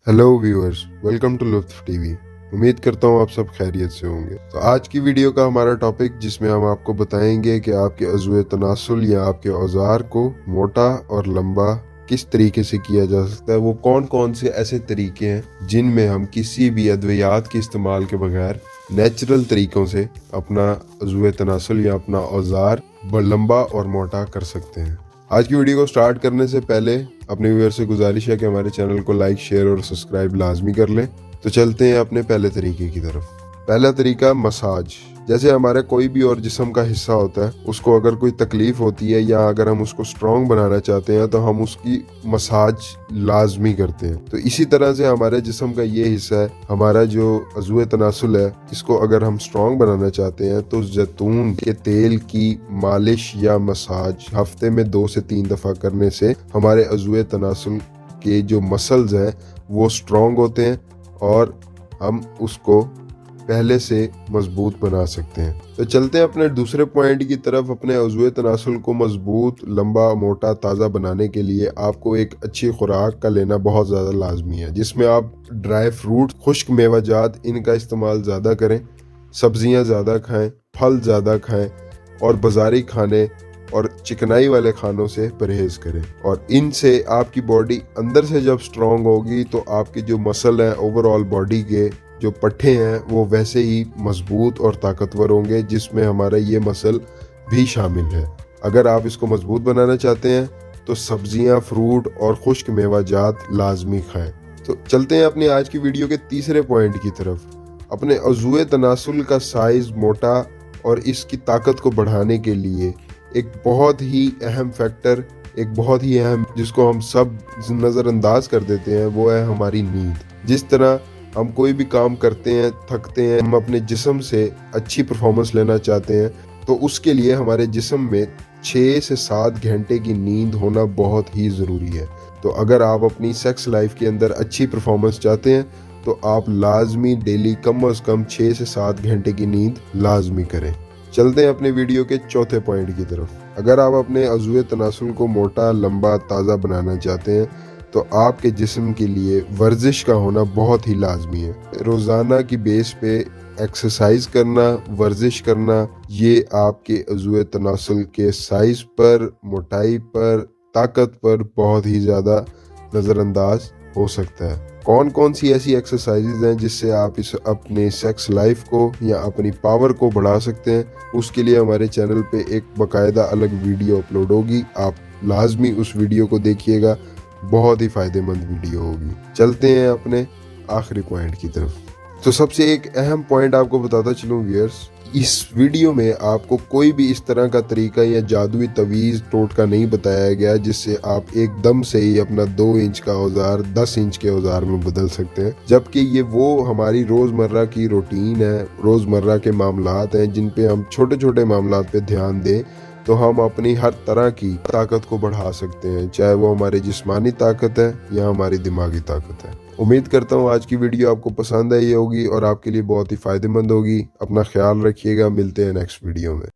Hello viewers, welcome to लुत्फ TV. उम्मीद करता हूँ आप सब खैरियत से होंगे। तो आज की वीडियो का हमारा टॉपिक, जिसमें हम आपको बताएंगे कि आपके अज़्वे तनासुल या आपके औजार को मोटा और लंबा किस तरीके से किया जा सकता है। वो कौन कौन से ऐसे तरीके हैं जिनमें हम किसी भी अद्वियात के इस्तेमाल के बगैर नेचुरल तरीकों से अपना अज़्वे तनासुल या अपना औजार लंबा और मोटा कर सकते हैं। आज की वीडियो को स्टार्ट करने से पहले अपने व्यूअर से गुजारिश है कि हमारे चैनल को लाइक, शेयर और सब्सक्राइब लाजमी कर लें। तो चलते हैं अपने पहले तरीके की तरफ। पहला तरीका मसाज। जैसे हमारे कोई भी और जिस्म का हिस्सा होता है, उसको अगर कोई तकलीफ होती है या अगर हम उसको स्ट्रॉन्ग बनाना चाहते हैं तो हम उसकी मसाज लाजमी करते हैं। तो इसी तरह से हमारे जिस्म का ये हिस्सा है, हमारा जो अज़्वे तनासुल है, इसको अगर हम स्ट्रॉन्ग बनाना चाहते हैं तो जैतून के तेल की मालिश या मसाज हफ्ते में 2 से 3 दफ़ा करने से हमारे अज़्वे तनासुल के जो मसल्स हैं वो स्ट्रॉन्ग होते हैं और हम उसको पहले से मजबूत बना सकते हैं। तो चलते हैं अपने दूसरे पॉइंट की तरफ। अपने अज़्वे तनासुल को मजबूत, लंबा, मोटा, ताज़ा बनाने के लिए आपको एक अच्छी खुराक का लेना बहुत ज़्यादा लाजमी है, जिसमें आप ड्राई फ्रूट, खुश्क मेवाजात, इनका इस्तेमाल ज़्यादा करें, सब्जियां ज़्यादा खाएं, फल ज़्यादा खाएं और बाजारी खाने और चिकनाई वाले खानों से परहेज करें। और इनसे आपकी बॉडी अंदर से जब स्ट्रॉन्ग होगी तो आपके जो मसल हैं, ओवरऑल बॉडी के जो पट्टे हैं, वो वैसे ही मजबूत और ताकतवर होंगे, जिसमें हमारा ये मसल भी शामिल है। अगर आप इसको मजबूत बनाना चाहते हैं तो सब्जियां, फ्रूट और खुश्क मेवाजात लाजमी खाएं। तो चलते हैं अपनी आज की वीडियो के तीसरे पॉइंट की तरफ। अपने अज़्वे तनासुल का साइज मोटा और इसकी ताकत को बढ़ाने के लिए एक बहुत ही अहम फैक्टर, एक बहुत ही अहम, जिसको हम सब नज़रअंदाज कर देते हैं, वो है हमारी नींद। जिस तरह हम कोई भी काम करते हैं, थकते हैं, हम अपने जिस्म से अच्छी परफॉर्मेंस लेना चाहते हैं, तो उसके लिए हमारे जिस्म में 6 से 7 घंटे की नींद होना बहुत ही ज़रूरी है। तो अगर आप अपनी सेक्स लाइफ के अंदर अच्छी परफॉर्मेंस चाहते हैं तो आप लाजमी डेली कम अज़ कम 6 से 7 घंटे की नींद लाजमी करें। चलते हैं अपने वीडियो के चौथे पॉइंट की तरफ। अगर आप अपने अज़्वे तनासुल को मोटा, लंबा, ताज़ा बनाना चाहते हैं तो आपके जिस्म के लिए वर्जिश का होना बहुत ही लाजमी है। रोज़ाना की बेस पे एक्सरसाइज करना, वर्जिश करना, ये आपके अज़्वे तनासुल के साइज पर, मोटाई पर, ताकत पर बहुत ही ज़्यादा नज़रअंदाज हो सकता है। कौन कौन सी ऐसी एक्सरसाइजेज हैं जिससे आप इस अपने सेक्स लाइफ को या अपनी पावर को बढ़ा सकते हैं, उसके लिए हमारे चैनल पे एक बाकायदा अलग वीडियो अपलोड होगी। आप लाजमी उस वीडियो को देखिएगा, बहुत ही फ़ायदेमंद वीडियो होगी। चलते हैं अपने आखिरी पॉइंट की तरफ। तो सबसे एक अहम पॉइंट आपको बताता चलूँ व्यूअर्स, इस वीडियो में आपको कोई भी इस तरह का तरीका या जादुई तवीज़, टोटका नहीं बताया गया जिससे आप एकदम से ही अपना 2 इंच का औजार 10 इंच के औजार में बदल सकते हैं। जबकि ये वो हमारी रोज़मर्रा की रूटीन है, रोज़मर्रा के मामलात हैं, जिन पे हम छोटे छोटे मामलात पे ध्यान दें तो हम अपनी हर तरह की ताकत को बढ़ा सकते हैं, चाहे वो हमारी जिस्मानी ताकत है या हमारी दिमागी ताकत है। उम्मीद करता हूँ आज की वीडियो आपको पसंद आई होगी और आपके लिए बहुत ही फ़ायदेमंद होगी। अपना ख्याल रखिएगा, मिलते हैं नेक्स्ट वीडियो में।